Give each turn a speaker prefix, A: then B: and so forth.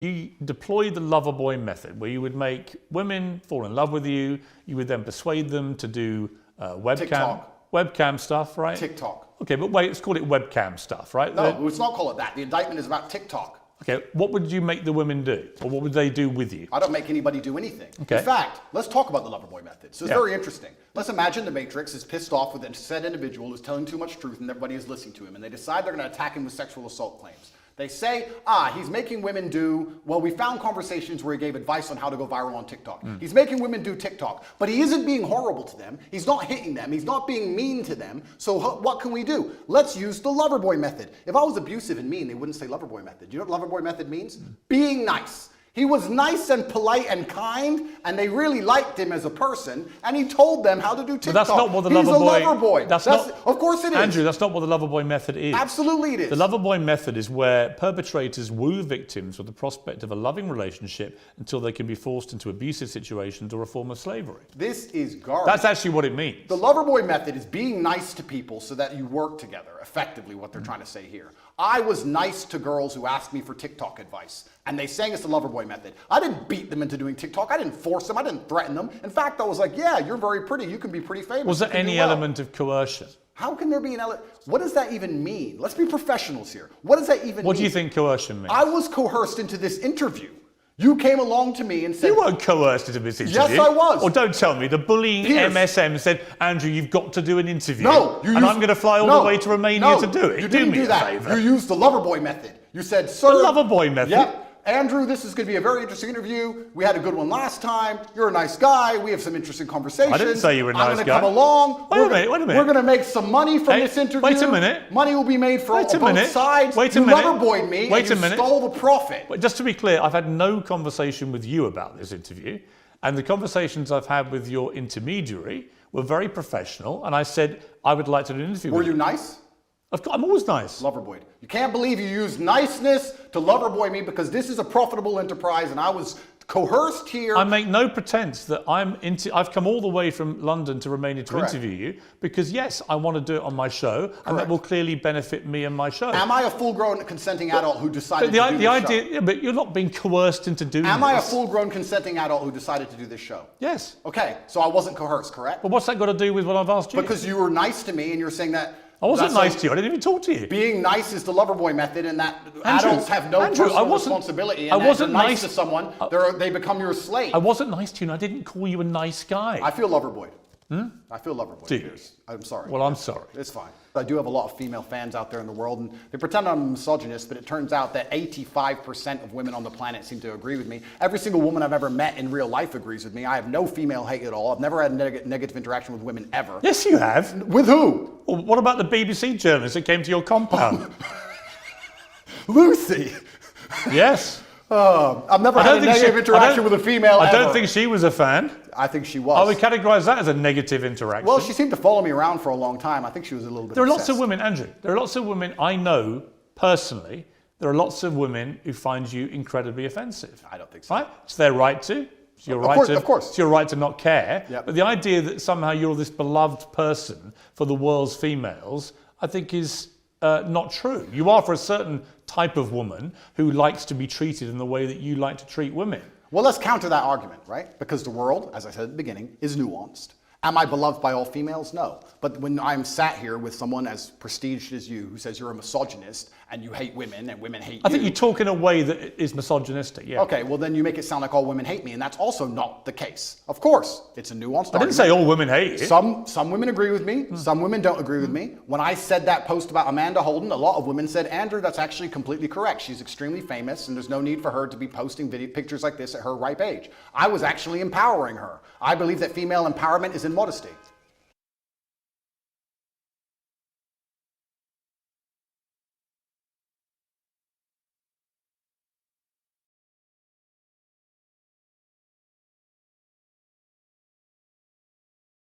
A: You deploy the loverboy method, where you would make women fall in love with you. You would then persuade them to do webcam stuff, right?
B: TikTok.
A: Okay, but wait, let's call it webcam stuff, right?
B: No, let's not call it that. The indictment is about TikTok.
A: Okay, what would you make the women do? Or what would they do with you?
B: I don't make anybody do anything.
A: Okay.
B: In fact, let's talk about the loverboy method. So it's very interesting. Let's imagine the Matrix is pissed off with a said individual who's telling too much truth and everybody is listening to him, and they decide they're going to attack him with sexual assault claims. They say, he's making women do, well, we found conversations where he gave advice on how to go viral on TikTok. He's making women do TikTok, but he isn't being horrible to them. He's not hitting them. He's not being mean to them. So what can we do? Let's use the loverboy method. If I was abusive and mean, they wouldn't say loverboy method. Do you know what loverboy method means? Being nice. He was nice and polite and kind, and they really liked him as a person, and he told them how to do TikTok.
A: But that's not what the
B: He's
A: loverboy...
B: a loverboy. Of course it is.
A: Andrew, that's not what the loverboy method is.
B: Absolutely it is.
A: The loverboy method is where perpetrators woo victims with the prospect of a loving relationship until they can be forced into abusive situations or a form of slavery.
B: This is garbage.
A: That's actually what it means.
B: The loverboy method is being nice to people so that you work together, effectively what they're trying to say here. I was nice to girls who asked me for TikTok advice, and they sang it's the loverboy method. I didn't beat them into doing TikTok. I didn't force them. I didn't threaten them. In fact, I was like, yeah, you're very pretty. You can be pretty famous.
A: Was there any element of coercion?
B: How can there be an element? What does that even mean? Let's be professionals here. What does that even mean?
A: What do you think coercion means?
B: I was coerced into this interview. You came along to me and said...
A: You weren't coerced into this interview.
B: Yes, I was.
A: Or don't tell me. The bullying
B: Piers.
A: MSM said, Andrew, you've got to do an interview.
B: No.
A: I'm going to fly all the way to Romania to do it.
B: You didn't do that.
A: Favor.
B: You used the loverboy method. You said, sir...
A: The loverboy method?
B: Yep. Andrew, this is going to be a very interesting interview. We had a good one last time. You're a nice guy. We have some interesting conversations.
A: I didn't say you were a nice guy.
B: I'm going to come along.
A: Wait a minute.
B: We're going to make some money from this interview.
A: Wait a minute.
B: Money will be made for both sides.
A: Wait a minute.
B: You loverboyed me and you stole the profit.
A: But just to be clear, I've had no conversation with you about this interview. And the conversations I've had with your intermediary were very professional. And I said, I would like to do an interview with you.
B: Were you nice?
A: I'm always nice.
B: Loverboyed. You can't believe you used niceness to loverboy me because this is a profitable enterprise and I was coerced here.
A: I make no pretense that I've come all the way from London to Romania to interview you because yes, I want to do it on my show and that will clearly benefit me and my show.
B: Am I a full-grown consenting adult who decided to do this show?
A: Yeah, but you're not being coerced into doing this.
B: Am I a full-grown consenting adult who decided to do this show?
A: Yes.
B: Okay, so I wasn't coerced, correct?
A: But what's that got to do with what I've asked you?
B: Because you were nice to me and you're saying that
A: I wasn't nice to you. I didn't even talk to you.
B: Being nice is the loverboy method, and that adults have no personal responsibility. And I wasn't nice to someone; they become your slave.
A: I wasn't nice to you, and I didn't call you a nice guy.
B: I feel loverboyed. I feel loverboy. Piers. I'm sorry.
A: Well, I'm sorry.
B: It's fine. I do have a lot of female fans out there in the world, and they pretend I'm a misogynist, but it turns out that 85% of women on the planet seem to agree with me. Every single woman I've ever met in real life agrees with me. I have no female hate at all. I've never had negative interaction with women ever.
A: Yes, you have.
B: With who?
A: Well, what about the BBC journalist that came to your compound?
B: Lucy.
A: Yes.
B: I've never had a negative interaction with a female
A: I don't think she was a fan.
B: I think she was.
A: I would categorize that as a negative interaction.
B: Well, she seemed to follow me around for a long time. I think she was a little bit
A: There are
B: obsessed.
A: lots of women, Andrew. There are lots of women I know personally. There are lots of women who find you incredibly offensive.
B: I don't think so.
A: Right? It's their right to. It's your right to. Of course. It's your right to not care.
B: Yep.
A: But the idea that somehow you're this beloved person for the world's females, I think is not true. You are for a certain type of woman who likes to be treated in the way that you like to treat women.
B: Well, let's counter that argument, right? Because the world, as I said at the beginning, is nuanced. Am I beloved by all females? No. But when I'm sat here with someone as prestiged as you who says you're a misogynist and you hate women and women hate you.
A: I think you talk in a way that is misogynistic, yeah.
B: Okay, well then you make it sound like all women hate me, and that's also not the case. Of course, it's a nuanced argument.
A: I didn't say all women hate you.
B: Some women agree with me, some women don't agree with me. When I said that post about Amanda Holden, a lot of women said, Andrew, that's actually completely correct. She's extremely famous and there's no need for her to be posting pictures like this at her ripe age. I was actually empowering her. I believe that female empowerment is in modesty.